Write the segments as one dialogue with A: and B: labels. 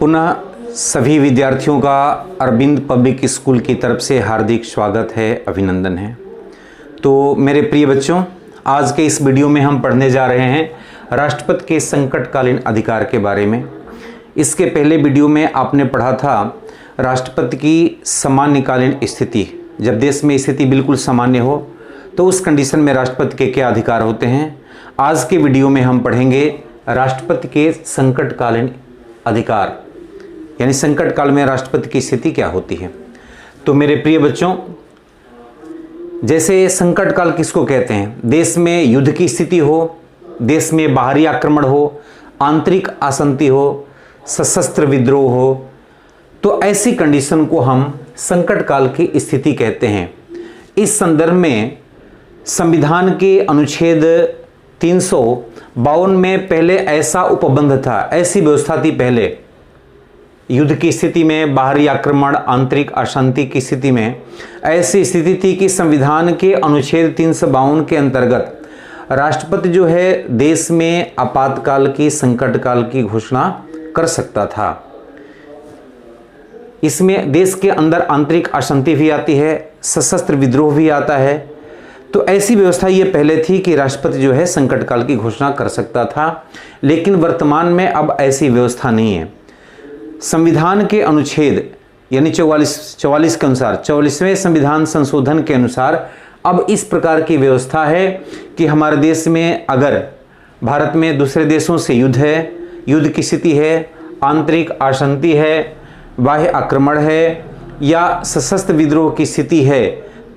A: पुनः सभी विद्यार्थियों का अरविंद पब्लिक स्कूल की तरफ से हार्दिक स्वागत है, अभिनंदन है। तो मेरे प्रिय बच्चों, आज के इस वीडियो में हम पढ़ने जा रहे हैं राष्ट्रपति के संकटकालीन अधिकार के बारे में। इसके पहले वीडियो में आपने पढ़ा था राष्ट्रपति की सामान्यकालीन स्थिति। जब देश में स्थिति बिल्कुल सामान्य हो तो उस कंडीशन में राष्ट्रपति के क्या अधिकार होते हैं। आज के वीडियो में हम पढ़ेंगे राष्ट्रपति के संकटकालीन अधिकार, यानी संकट काल में राष्ट्रपति की स्थिति क्या होती है। तो मेरे प्रिय बच्चों, जैसे संकट काल किसको कहते हैं? देश में युद्ध की स्थिति हो, देश में बाहरी आक्रमण हो, आंतरिक अशांति हो, सशस्त्र विद्रोह हो, तो ऐसी कंडीशन को हम संकट काल की स्थिति कहते हैं। इस संदर्भ में संविधान के अनुच्छेद 352 में पहले ऐसा उपबंध था, ऐसी व्यवस्था थी पहले। युद्ध की स्थिति में, बाहरी आक्रमण, आंतरिक अशांति की स्थिति में ऐसी स्थिति थी कि संविधान के अनुच्छेद 352 के अंतर्गत राष्ट्रपति जो है देश में आपातकाल की, संकट काल की घोषणा कर सकता था। इसमें देश के अंदर आंतरिक अशांति भी आती है, सशस्त्र विद्रोह भी आता है। तो ऐसी व्यवस्था ये पहले थी कि राष्ट्रपति जो है संकट काल की घोषणा कर सकता था, लेकिन वर्तमान में अब ऐसी व्यवस्था नहीं है। संविधान के अनुच्छेद यानी 44 के अनुसार, 44वें संविधान संशोधन के अनुसार अब इस प्रकार की व्यवस्था है कि हमारे देश में अगर भारत में दूसरे देशों से युद्ध है, युद्ध की स्थिति है, आंतरिक अशांति है, बाह्य आक्रमण है या सशस्त्र विद्रोह की स्थिति है,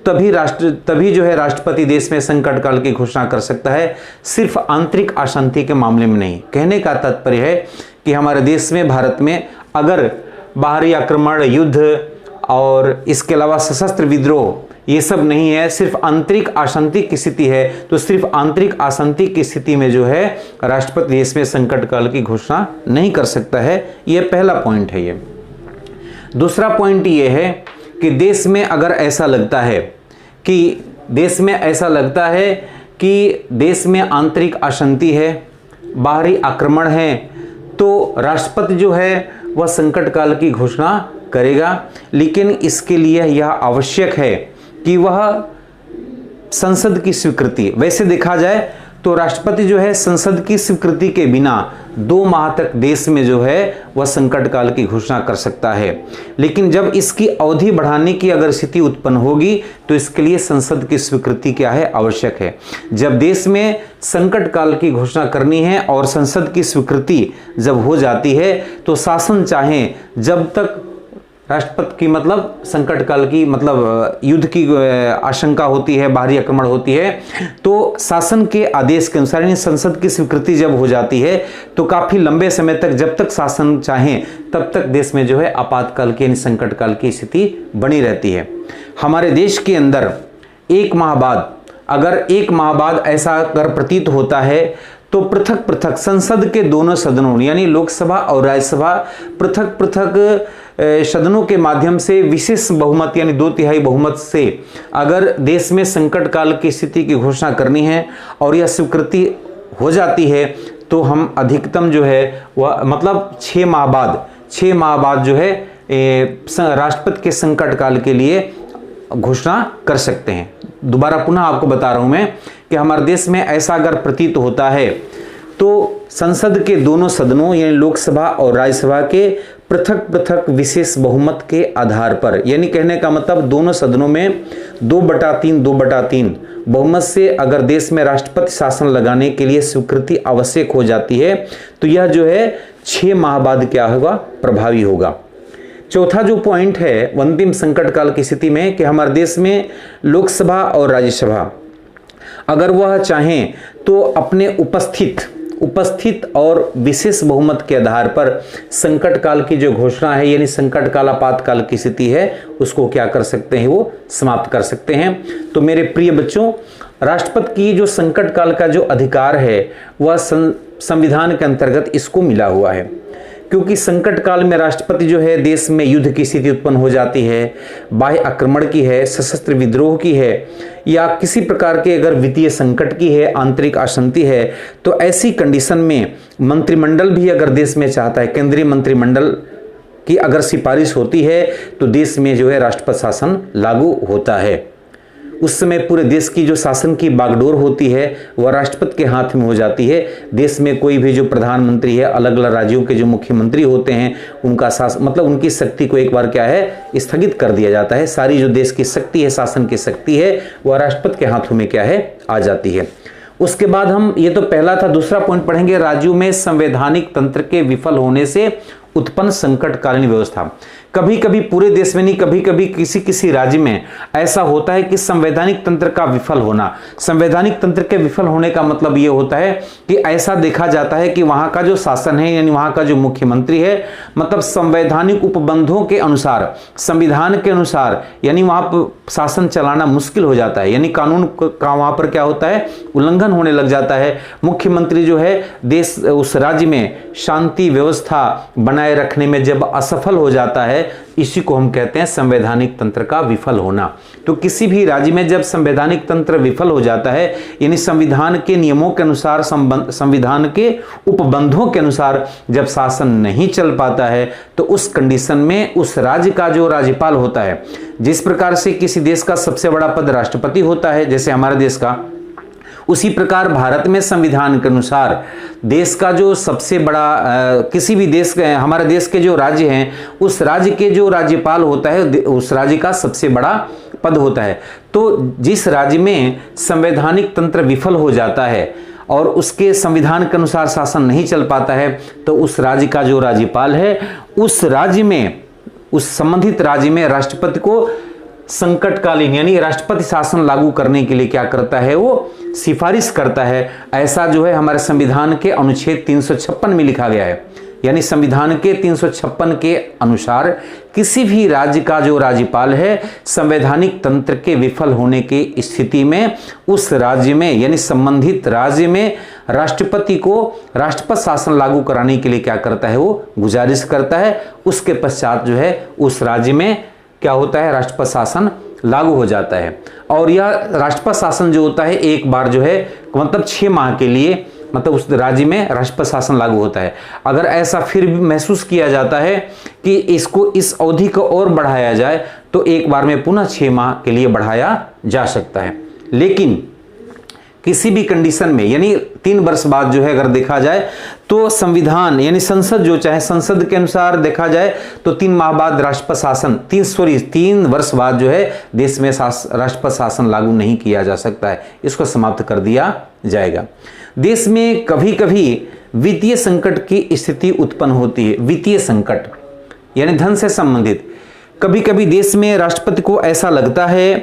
A: तभी जो है राष्ट्रपति देश में संकट काल की घोषणा कर सकता है, सिर्फ आंतरिक अशांति के मामले में नहीं। कहने का तात्पर्य है कि हमारे देश में, भारत में अगर बाहरी आक्रमण, युद्ध और इसके अलावा सशस्त्र विद्रोह ये सब नहीं है, सिर्फ आंतरिक अशांति की स्थिति है, तो सिर्फ आंतरिक अशांति की स्थिति में जो है राष्ट्रपति देश में संकट काल की घोषणा नहीं कर सकता है। यह पहला पॉइंट है। ये दूसरा पॉइंट ये है कि देश में अगर ऐसा लगता है कि देश में आंतरिक अशांति है, बाहरी आक्रमण है, तो राष्ट्रपति जो है वह संकट काल की घोषणा करेगा। लेकिन इसके लिए यह आवश्यक है कि वह संसद की स्वीकृति, वैसे देखा जाए तो राष्ट्रपति जो है संसद की स्वीकृति के बिना 2 माह तक देश में जो है वह संकट काल की घोषणा कर सकता है। लेकिन जब इसकी अवधि बढ़ाने की अगर स्थिति उत्पन्न होगी तो इसके लिए संसद की स्वीकृति क्या है? आवश्यक है। जब देश में संकट काल की घोषणा करनी है और संसद की स्वीकृति जब हो जाती है तो शासन चाहे जब तक राष्ट्रपति की मतलब संकट काल की मतलब युद्ध की आशंका होती है, बाहरी आक्रमण होती है, तो शासन के आदेश के अनुसार, यानी संसद की स्वीकृति जब हो जाती है तो काफी लंबे समय तक, जब तक शासन चाहे तब तक देश में जो है आपातकाल की, यानी संकट काल की स्थिति बनी रहती है। हमारे देश के अंदर 1 माह बाद, अगर 1 माह बाद ऐसा अगर प्रतीत होता है तो पृथक पृथक संसद के दोनों सदनों यानी लोकसभा और राज्यसभा पृथक पृथक सदनों के माध्यम से विशेष बहुमत यानी 2/3 बहुमत से अगर देश में संकट काल की स्थिति की घोषणा करनी है और यह स्वीकृति हो जाती है तो हम अधिकतम जो है वह मतलब 6 माह बाद जो है राष्ट्रपति के संकट काल के लिए घोषणा कर सकते हैं। दोबारा पुनः आपको बता रहा हूं मैं कि हमारे देश में ऐसा अगर प्रतीत होता है तो संसद के दोनों सदनों यानी लोकसभा और राज्यसभा के पृथक पृथक विशेष बहुमत के आधार पर, यानी कहने का मतलब दोनों सदनों में 2/3 बहुमत से अगर देश में राष्ट्रपति शासन लगाने के लिए स्वीकृति आवश्यक हो जाती है तो यह जो है 6 माह बाद क्या होगा? प्रभावी होगा। चौथा जो पॉइंट है अंतिम संकट काल की स्थिति में कि हमारे देश में लोकसभा और राज्यसभा अगर वह चाहें तो अपने उपस्थित और विशेष बहुमत के आधार पर संकट काल की जो घोषणा है यानी संकट काल आपातकाल की स्थिति है उसको क्या कर सकते हैं? वो समाप्त कर सकते हैं। तो मेरे प्रिय बच्चों, राष्ट्रपति की जो संकट काल का जो अधिकार है वह संविधान के अंतर्गत इसको मिला हुआ है, क्योंकि संकट काल में राष्ट्रपति जो है देश में युद्ध की स्थिति उत्पन्न हो जाती है, बाह्य आक्रमण की है, सशस्त्र विद्रोह की है या किसी प्रकार के अगर वित्तीय संकट की है, आंतरिक अशांति है, तो ऐसी कंडीशन में मंत्रिमंडल भी अगर देश में चाहता है, केंद्रीय मंत्रिमंडल कि अगर सिफारिश होती है तो देश में जो है राष्ट्रपति शासन लागू होता है। उस समय पूरे देश की जो शासन की बागडोर होती है वह राष्ट्रपति के हाथ में हो जाती है। देश में कोई भी जो प्रधानमंत्री है, अलग अलग राज्यों के जो मुख्यमंत्री होते हैं, उनका शासन मतलब उनकी शक्ति को एक बार क्या है स्थगित कर दिया जाता है। सारी जो देश की शक्ति है, शासन की शक्ति है, वह राष्ट्रपति के हाथों में क्या है आ जाती है। उसके बाद हम ये तो पहला था, दूसरा पॉइंट पढ़ेंगे, राज्यों में संवैधानिक तंत्र के विफल होने से उत्पन्न संकटकालीन व्यवस्था। कभी कभी पूरे देश में नहीं, कभी कभी किसी किसी राज्य में ऐसा होता है कि संवैधानिक तंत्र का विफल होना। संवैधानिक तंत्र के विफल होने का मतलब यह होता है कि ऐसा देखा जाता है कि वहां का जो शासन है यानी वहां का जो मुख्यमंत्री है, मतलब संवैधानिक उपबंधों के अनुसार, संविधान के अनुसार यानी वहां पर शासन चलाना मुश्किल हो जाता है, यानी कानून का वहां पर क्या होता है उल्लंघन होने लग जाता है। मुख्यमंत्री जो है देश उस राज्य में शांति व्यवस्था बनाए रखने में जब असफल हो जाता है, इसी को हम कहते हैं संवैधानिक तंत्र का विफल होना। तो किसी भी राज्य में जब संवैधानिक तंत्र विफल हो जाता है यानी संविधान के नियमों के अनुसार, संविधान के उपबंधों के अनुसार जब शासन नहीं चल पाता है, तो उस कंडीशन में उस राज्य का जो राज्यपाल होता है, जिस प्रकार से किसी देश का सबसे बड़ा पद राष्ट्रपति होता है जैसे हमारे देश का, उसी प्रकार भारत में संविधान के अनुसार देश का जो सबसे बड़ा किसी भी देश हमारे देश के जो राज्य हैं, उस राज्य के जो राज्यपाल होता है उस राज्य का सबसे बड़ा पद होता है। तो जिस राज्य में संवैधानिक तंत्र विफल हो जाता है और उसके संविधान के अनुसार शासन नहीं चल पाता है, तो उस राज्य का जो राज्यपाल है उस राज्य में, उस संबंधित राज्य में राष्ट्रपति को संकटकालीन यानी राष्ट्रपति शासन लागू करने के लिए क्या करता है, वो सिफारिश करता है। ऐसा जो है हमारे संविधान के अनुच्छेद 356 में लिखा गया है। यानी संविधान के 356 के अनुसार किसी भी राज्य का जो राज्यपाल है, संवैधानिक तंत्र के विफल होने की स्थिति में उस राज्य में यानी संबंधित राज्य में राष्ट्रपति को राष्ट्रपति शासन लागू कराने के लिए क्या करता है, वो गुजारिश करता है। उसके पश्चात जो है उस राज्य में क्या होता है, राष्ट्रपति शासन लागू हो जाता है। और यह राष्ट्रपति शासन जो होता है एक बार जो है मतलब 6 माह के लिए मतलब उस राज्य में राष्ट्रपति शासन लागू होता है। अगर ऐसा फिर भी महसूस किया जाता है कि इसको इस अवधि को और बढ़ाया जाए, तो एक बार में पुनः 6 माह के लिए बढ़ाया जा सकता है। लेकिन किसी भी कंडीशन में यानी 3 वर्ष बाद जो है अगर देखा जाए तो संविधान यानी संसद जो चाहे संसद के अनुसार देखा जाए तो 3 माह बाद राष्ट्रपति शासन 3 वर्ष बाद जो है देश में राष्ट्रपति शासन लागू नहीं किया जा सकता है, इसको समाप्त कर दिया जाएगा। देश में कभी कभी वित्तीय संकट की स्थिति उत्पन्न होती है। वित्तीय संकट यानी धन से संबंधित। कभी कभी देश में राष्ट्रपति को ऐसा लगता है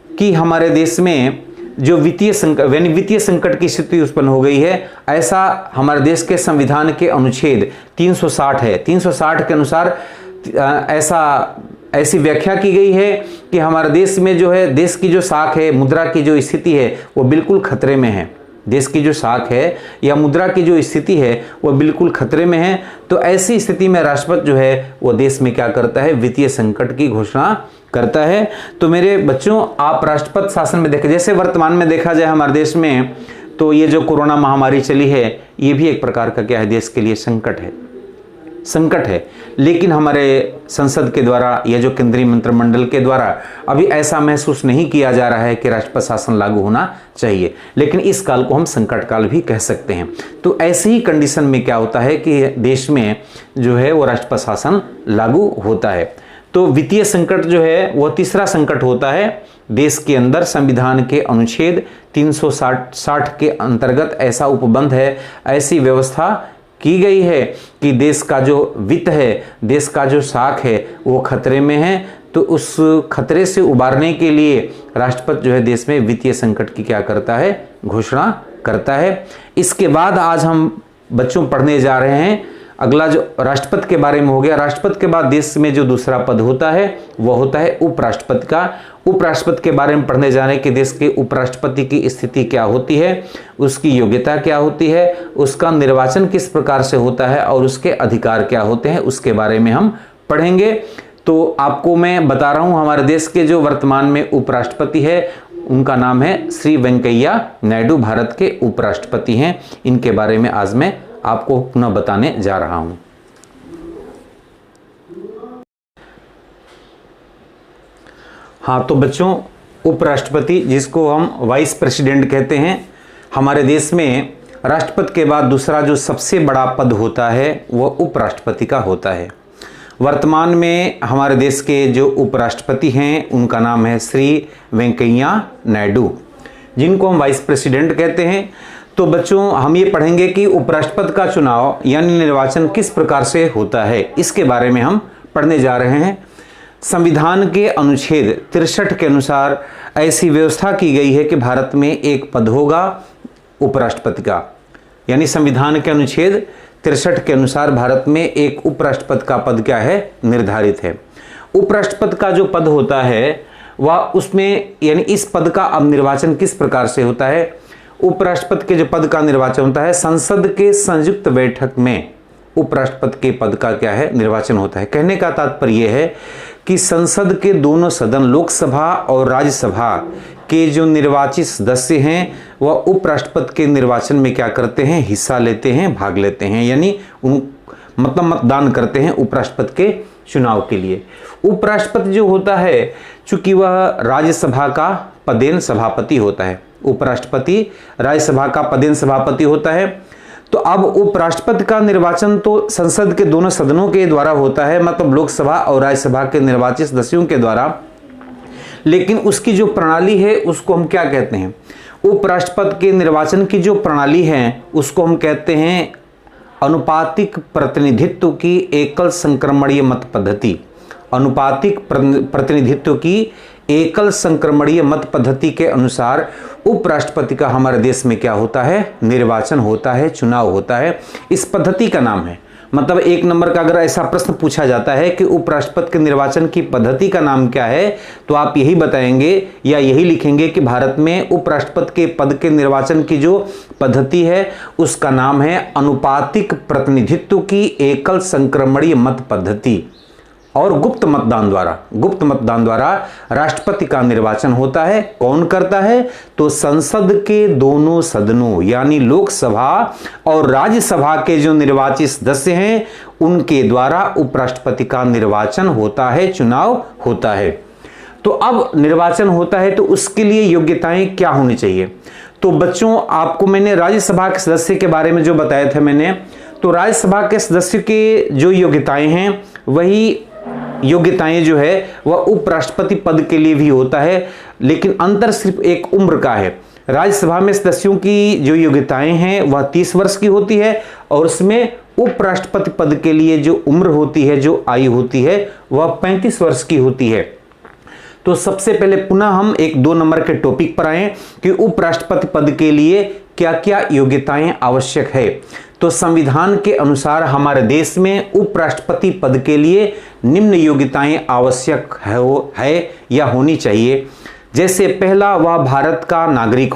A: कि हमारे देश में जो वित्तीय संकट यानी वित्तीय संकट की स्थिति उत्पन्न हो गई है। ऐसा हमारे देश के संविधान के अनुच्छेद 360 है। 360 के अनुसार ऐसी व्याख्या की गई है कि हमारे देश में जो है देश की जो साख है, मुद्रा की जो स्थिति है वो बिल्कुल खतरे में है। देश की जो साख है या मुद्रा की जो स्थिति है वो बिल्कुल खतरे में है। तो ऐसी स्थिति में राष्ट्रपति जो है वो देश में क्या करता है, वित्तीय संकट की घोषणा करता है। तो मेरे बच्चों आप राष्ट्रपति शासन में देखें, जैसे वर्तमान में देखा जाए हमारे देश में, तो ये जो कोरोना महामारी चली है ये भी एक प्रकार का क्या है, देश के लिए संकट है। लेकिन हमारे संसद के द्वारा या जो केंद्रीय मंत्रिमंडल के द्वारा अभी ऐसा महसूस नहीं किया जा रहा है कि राष्ट्रपति शासन लागू होना चाहिए, लेकिन इस काल को हम संकट काल भी कह सकते हैं। तो ऐसे ही कंडीशन में क्या होता है कि देश में जो है वो राष्ट्रपति शासन लागू होता है। तो वित्तीय संकट जो है वो तीसरा संकट होता है। देश के अंदर संविधान के अनुच्छेद 360 के अंतर्गत ऐसा उपबंध है, ऐसी व्यवस्था की गई है कि देश का जो वित्त है, देश का जो साख है वो खतरे में है। तो उस खतरे से उबारने के लिए राष्ट्रपति जो है देश में वित्तीय संकट की क्या करता है, घोषणा करता है। इसके बाद आज हम बच्चों पढ़ने जा रहे हैं अगला जो राष्ट्रपति के बारे में हो गया। राष्ट्रपति के बाद देश में जो दूसरा पद होता है वह होता है उपराष्ट्रपति का। उपराष्ट्रपति के बारे में पढ़ने जाने के देश के उपराष्ट्रपति की स्थिति क्या होती है, उसकी योग्यता क्या होती है, उसका निर्वाचन किस प्रकार से होता है और उसके अधिकार क्या होते हैं, उसके बारे में हम पढ़ेंगे। तो आपको मैं बता रहा हूं हमारे देश के जो वर्तमान में उपराष्ट्रपति है उनका नाम है श्री वेंकैया नायडू, भारत के उपराष्ट्रपति हैं। इनके बारे में आज मैं आपको पुनः बताने जा रहा हूं। हाँ, तो बच्चों, उपराष्ट्रपति जिसको हम वाइस प्रेसिडेंट कहते हैं, हमारे देश में राष्ट्रपति के बाद दूसरा जो सबसे बड़ा पद होता है वह उपराष्ट्रपति का होता है। वर्तमान में हमारे देश के जो उपराष्ट्रपति हैं उनका नाम है श्री वेंकैया नायडू, जिनको हम वाइस प्रेसिडेंट कहते हैं। तो बच्चों, हम ये पढ़ेंगे कि उपराष्ट्रपति का चुनाव यानी निर्वाचन किस प्रकार से होता है, इसके बारे में हम पढ़ने जा रहे हैं। संविधान के अनुच्छेद 63 के अनुसार ऐसी व्यवस्था की गई है कि भारत में एक पद होगा उपराष्ट्रपति का, यानी संविधान के अनुच्छेद 63 के अनुसार भारत में एक उपराष्ट्रपति का पद क्या है, निर्धारित है। उपराष्ट्रपति का जो पद होता है वह उसमें यानी इस पद का अब निर्वाचन किस प्रकार से होता है। उपराष्ट्रपति के जो पद का निर्वाचन होता है, संसद के संयुक्त बैठक में उपराष्ट्रपति के पद का क्या है, निर्वाचन होता है। कहने का तात्पर्य यह है कि संसद के दोनों सदन, लोकसभा और राज्यसभा के जो निर्वाचित सदस्य हैं वह उपराष्ट्रपति के निर्वाचन में क्या करते हैं, हिस्सा लेते हैं, भाग लेते हैं, यानी उन मतलब मतदान करते हैं उपराष्ट्रपति के चुनाव के लिए। उपराष्ट्रपति जो होता है, चूंकि वह राज्यसभा का पदेन सभापति होता है, उपराष्ट्रपति राज्यसभा का पदेन सभापति होता है। तो अब उपराष्ट्रपति का निर्वाचन तो संसद के दोनों सदनों के द्वारा होता है, मतलब लोकसभा और राज्यसभा के निर्वाचित सदस्यों के द्वारा, लेकिन उसकी जो प्रणाली है उसको हम क्या कहते हैं, उपराष्ट्रपति के निर्वाचन की जो प्रणाली है उसको हम कहते हैं अनुपातिक प्रतिनिधित्व की एकल संक्रमणीय मत पद्धति। अनुपातिक प्रतिनिधित्व की एकल संक्रमणीय मत पद्धति के अनुसार उपराष्ट्रपति का हमारे देश में क्या होता है, निर्वाचन होता है, चुनाव होता है। इस पद्धति का नाम है, मतलब 1 नंबर का अगर ऐसा प्रश्न पूछा जाता है कि उपराष्ट्रपति के निर्वाचन की पद्धति का नाम क्या है, तो आप यही बताएंगे या यही लिखेंगे कि भारत में उपराष्ट्रपति के पद के निर्वाचन की जो पद्धति है उसका नाम है अनुपातिक प्रतिनिधित्व की एकल संक्रमणीय मत पद्धति। और गुप्त मतदान द्वारा राष्ट्रपति का निर्वाचन होता है। कौन करता है, तो संसद के दोनों सदनों यानी लोकसभा और राज्यसभा के जो निर्वाचित सदस्य हैं उनके द्वारा उपराष्ट्रपति का निर्वाचन होता है, चुनाव होता है। तो अब निर्वाचन होता है तो उसके लिए योग्यताएं क्या होनी चाहिए। तो बच्चों, आपको मैंने राज्यसभा के सदस्य के बारे में जो बताया था मैंने, तो राज्यसभा के सदस्य के जो योग्यताएं हैं वही योग्यताएं जो है वह उपराष्ट्रपति पद के लिए भी होता है, लेकिन अंतर सिर्फ एक उम्र का है। राज्यसभा में सदस्यों की जो योग्यताएं हैं वह 30 वर्ष की होती है और उसमें उपराष्ट्रपति पद के लिए जो उम्र होती है, जो आयु होती है, वह 35 वर्ष की होती है। तो सबसे पहले पुनः हम 1-2 नंबर के टॉपिक पर आए कि उपराष्ट्रपति पद के लिए क्या क्या योग्यताएं आवश्यक है। तो संविधान के अनुसार हमारे देश में उपराष्ट्रपति पद के लिए निम्न योग्यताएं आवश्यक है या होनी चाहिए। जैसे पहला, वह भारत का नागरिक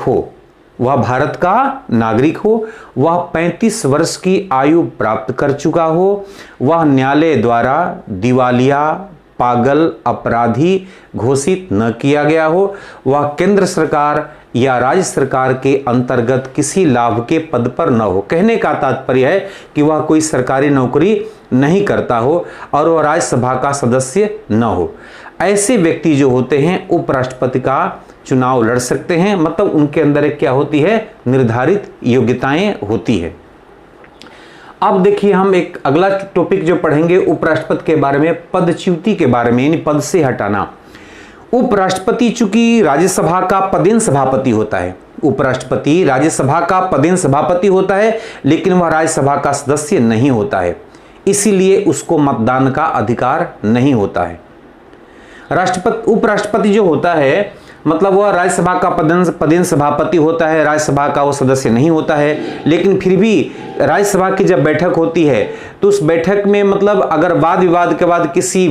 A: हो, वह 35 वर्ष की आयु प्राप्त कर चुका हो, वह न्यायालय द्वारा दिवालिया, पागल, अपराधी घोषित न किया गया हो, वह केंद्र सरकार या राज्य सरकार के अंतर्गत किसी लाभ के पद पर न हो। कहने का तात्पर्य है कि वह कोई सरकारी नौकरी नहीं करता हो और वह राज्यसभा का सदस्य न हो। ऐसे व्यक्ति जो होते हैं उपराष्ट्रपति का चुनाव लड़ सकते हैं, मतलब उनके अंदर एक क्या होती है, निर्धारित योग्यताएं होती है। अब देखिए, हम एक अगला टॉपिक जो पढ़ेंगे उपराष्ट्रपति के बारे में, पदच्युति के बारे में, यानी पद से हटाना। उपराष्ट्रपति चूंकि राज्यसभा का पदेन सभापति होता है, उपराष्ट्रपति राज्यसभा का पदेन सभापति होता है, लेकिन वह राज्यसभा का सदस्य नहीं होता है, इसीलिए उसको मतदान का अधिकार नहीं होता है। उपराष्ट्रपति जो होता है, मतलब वह राज्यसभा का पदेन सभापति होता है, राज्यसभा का वो सदस्य नहीं होता है, लेकिन फिर भी राज्यसभा की जब बैठक होती है तो उस बैठक में मतलब अगर वाद विवाद के बाद किसी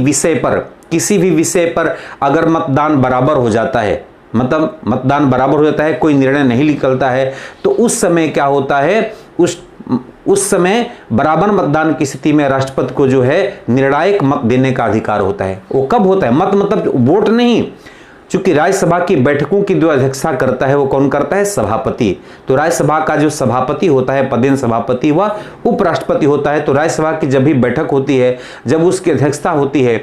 A: भी विषय पर अगर मतदान बराबर हो जाता है, मतलब मतदान बराबर हो जाता है, कोई निर्णय नहीं निकलता है, तो उस समय क्या होता है, उस समय बराबर मतदान की स्थिति में राष्ट्रपति को जो है निर्णायक मत देने का अधिकार होता है। वो कब होता है, मत मतलब वोट नहीं, चूंकि राज्यसभा की बैठकों की जो अध्यक्षता करता है वो कौन करता है? सभापति। तो राज्यसभा का जो सभापति होता है, पदेन सभापति, वह उपराष्ट्रपति होता है। तो राज्यसभा की जब भी बैठक होती है, जब उसकी अध्यक्षता होती है,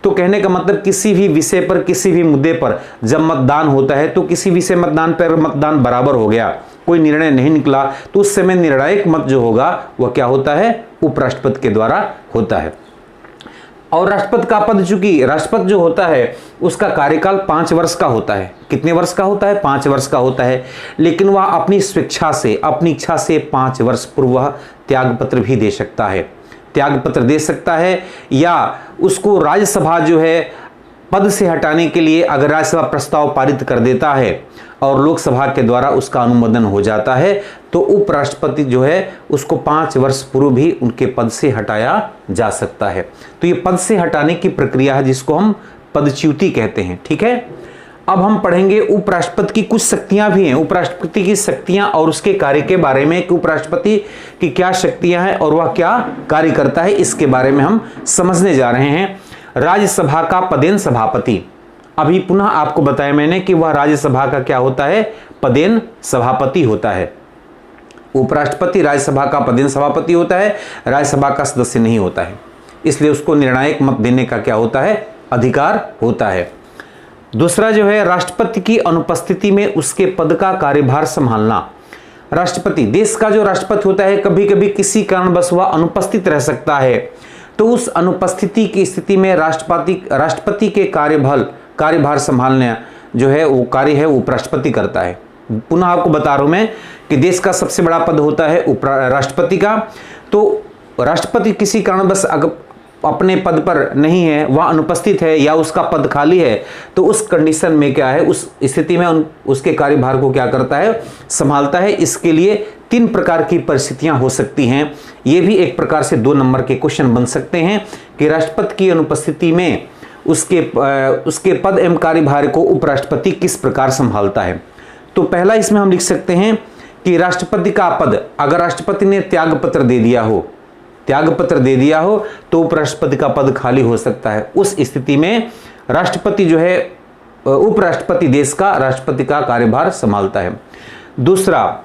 A: तो कहने का मतलब किसी भी विषय पर, किसी भी मुद्दे पर जब मतदान होता है, तो किसी विषय मतदान पर मतदान बराबर हो गया, कोई निर्णय नहीं निकला, तो उस समय निर्णायक मत जो होगा वह क्या होता है? उपराष्ट्रपति के द्वारा होता है। और राष्ट्रपति का पद, चूंकि राष्ट्रपति जो होता है उसका कार्यकाल 5 वर्ष का होता है। कितने वर्ष का होता है? 5 वर्ष का होता है। लेकिन वह अपनी स्वेच्छा से, अपनी इच्छा से 5 वर्ष पूर्व वह त्यागपत्र भी दे सकता है, त्यागपत्र दे सकता है। या उसको राज्यसभा जो है पद से हटाने के लिए अगर राज्यसभा प्रस्ताव पारित कर देता है और लोकसभा के द्वारा उसका अनुमोदन हो जाता है, तो उपराष्ट्रपति जो है उसको 5 वर्ष पूर्व भी उनके पद से हटाया जा सकता है। तो ये पद से हटाने की प्रक्रिया है जिसको हम पदच्युति कहते हैं। ठीक है, अब हम पढ़ेंगे उपराष्ट्रपति की कुछ शक्तियां भी हैं, उपराष्ट्रपति की शक्तियां और उसके कार्य के बारे में कि उपराष्ट्रपति की क्या शक्तियां हैं और वह क्या कार्य करता है, इसके बारे में हम समझने जा रहे हैं। राज्यसभा का पदेन सभापति, अभी पुनः आपको बताया मैंने कि वह राज्यसभा का क्या होता है? पदेन सभापति होता है। उपराष्ट्रपति राज्यसभा का पदेन सभापति होता है, राज्यसभा का सदस्य नहीं होता है, इसलिए उसको निर्णायक मत देने का क्या होता है? अधिकार होता है। दूसरा जो है, राष्ट्रपति की अनुपस्थिति में उसके पद का कार्यभार संभालना। राष्ट्रपति, देश का जो राष्ट्रपति होता है, कभी कभी किसी कारणवश वह अनुपस्थित रह सकता है, तो उस अनुपस्थिति की स्थिति में राष्ट्रपति के कार्यभार संभालने जो है वो कार्य है उपराष्ट्रपति करता है। पुनः आपको बता रहा हूं मैं कि देश का सबसे बड़ा पद होता है राष्ट्रपति का। तो राष्ट्रपति किसी कारणवश अगर अपने पद पर नहीं है, वह अनुपस्थित है या उसका पद खाली है, तो उस कंडीशन में क्या है, उस स्थिति में उसके कार्यभार को क्या करता है? संभालता है। इसके लिए 3 प्रकार की परिस्थितियां हो सकती हैं। ये भी एक प्रकार से 2 नंबर के क्वेश्चन बन सकते हैं कि राष्ट्रपति की अनुपस्थिति में उसके पद एवं कार्यभार को उपराष्ट्रपति किस प्रकार संभालता है। तो पहला इसमें हम लिख सकते हैं कि राष्ट्रपति का पद, अगर राष्ट्रपति ने त्यागपत्र दे दिया हो तो उपराष्ट्रपति का पद खाली हो सकता है। उस स्थिति में राष्ट्रपति जो है, उपराष्ट्रपति देश का राष्ट्रपति का कार्यभार संभालता है। दूसरा,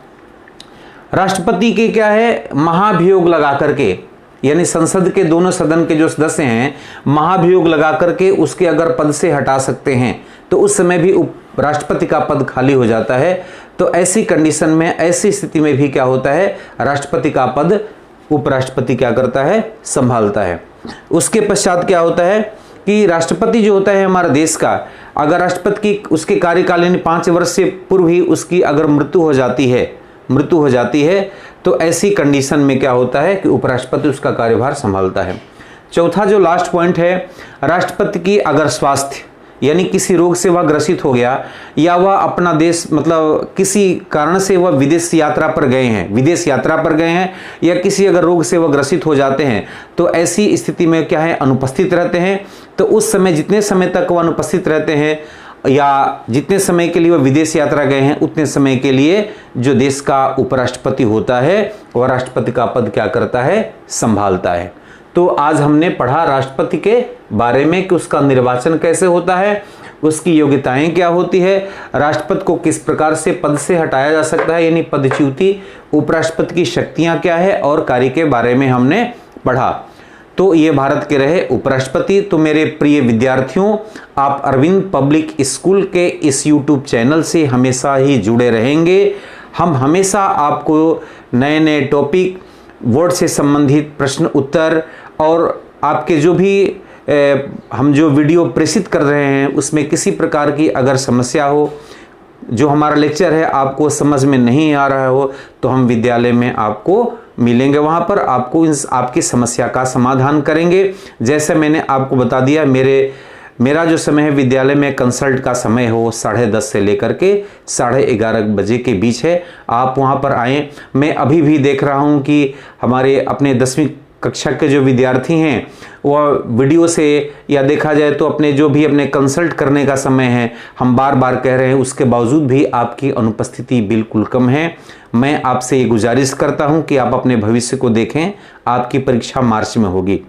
A: राष्ट्रपति के क्या है? महाभियोग लगा करके, यानी संसद के दोनों सदन के जो सदस्य हैं, महाभियोग लगा करके उसके अगर पद से हटा सकते हैं, तो उस समय भी राष्ट्रपति का पद खाली हो जाता है। तो ऐसी कंडीशन में, ऐसी स्थिति में भी क्या होता है? राष्ट्रपति का पद उपराष्ट्रपति क्या करता है? संभालता है। उसके पश्चात क्या होता है कि राष्ट्रपति जो होता है हमारे देश का, अगर राष्ट्रपति की उसके कार्यकाल यानी 5 वर्ष से पूर्व ही उसकी अगर मृत्यु हो जाती है, तो ऐसी कंडीशन में क्या होता है कि उपराष्ट्रपति उसका कार्यभार संभालता है। चौथा जो लास्ट पॉइंट है, राष्ट्रपति की अगर स्वास्थ्य यानी किसी रोग से वह ग्रसित हो गया, या वह अपना देश मतलब किसी कारण से वह विदेश यात्रा पर गए हैं, या किसी अगर रोग से वह ग्रसित हो जाते हैं, तो ऐसी स्थिति में क्या है? अनुपस्थित रहते हैं। तो उस समय जितने समय तक वह अनुपस्थित रहते हैं या जितने समय के लिए वह विदेश यात्रा गए हैं, उतने समय के लिए जो देश का उपराष्ट्रपति होता है वह राष्ट्रपति का पद क्या करता है? संभालता है। तो आज हमने पढ़ा राष्ट्रपति के बारे में कि उसका निर्वाचन कैसे होता है, उसकी योग्यताएं क्या होती है, राष्ट्रपति को किस प्रकार से पद से हटाया जा सकता है यानी पदच्युति, उपराष्ट्रपति की शक्तियां क्या है और कार्य के बारे में हमने पढ़ा। तो ये भारत के रहे उपराष्ट्रपति। तो मेरे प्रिय विद्यार्थियों, आप अरविंद पब्लिक स्कूल के इस YouTube चैनल से हमेशा ही जुड़े रहेंगे। हम हमेशा आपको नए नए टॉपिक, बोर्ड से संबंधित प्रश्न उत्तर और आपके जो भी हम जो वीडियो प्रेषित कर रहे हैं उसमें किसी प्रकार की अगर समस्या हो, जो हमारा लेक्चर है आपको समझ में नहीं आ रहा हो, तो हम विद्यालय में आपको मिलेंगे, वहाँ पर आपको आपकी समस्या का समाधान करेंगे। जैसे मैंने आपको बता दिया, मेरा जो समय है विद्यालय में कंसल्ट का समय हो 10:30 से लेकर के 11:30 बजे के बीच है। आप वहाँ पर आएँ। मैं अभी भी देख रहा हूँ कि हमारे अपने 10वीं कक्षा के जो विद्यार्थी हैं वह वीडियो से, या देखा जाए तो अपने जो भी अपने कंसल्ट करने का समय है, हम बार बार कह रहे हैं, उसके बावजूद भी आपकी अनुपस्थिति बिल्कुल कम है। मैं आपसे ये गुजारिश करता हूं कि आप अपने भविष्य को देखें, आपकी परीक्षा मार्च में होगी।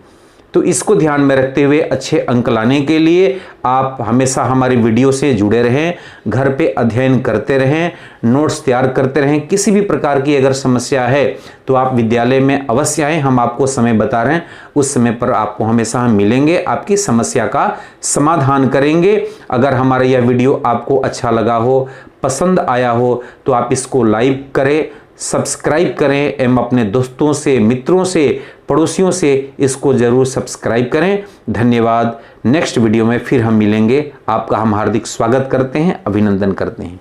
A: तो इसको ध्यान में रखते हुए अच्छे अंक लाने के लिए आप हमेशा हमारी वीडियो से जुड़े रहें, घर पे अध्ययन करते रहें, नोट्स तैयार करते रहें। किसी भी प्रकार की अगर समस्या है तो आप विद्यालय में अवश्य आएं, हम आपको समय बता रहे हैं, उस समय पर आपको हमेशा हम मिलेंगे, आपकी समस्या का समाधान करेंगे। अगर हमारा यह वीडियो आपको अच्छा लगा हो, पसंद आया हो, तो आप इसको लाइक करें, सब्सक्राइब करें एवं अपने दोस्तों से, मित्रों से, पड़ोसियों से इसको जरूर सब्सक्राइब करें। धन्यवाद। नेक्स्ट वीडियो में फिर हम मिलेंगे। आपका हम हार्दिक स्वागत करते हैं, अभिनंदन करते हैं।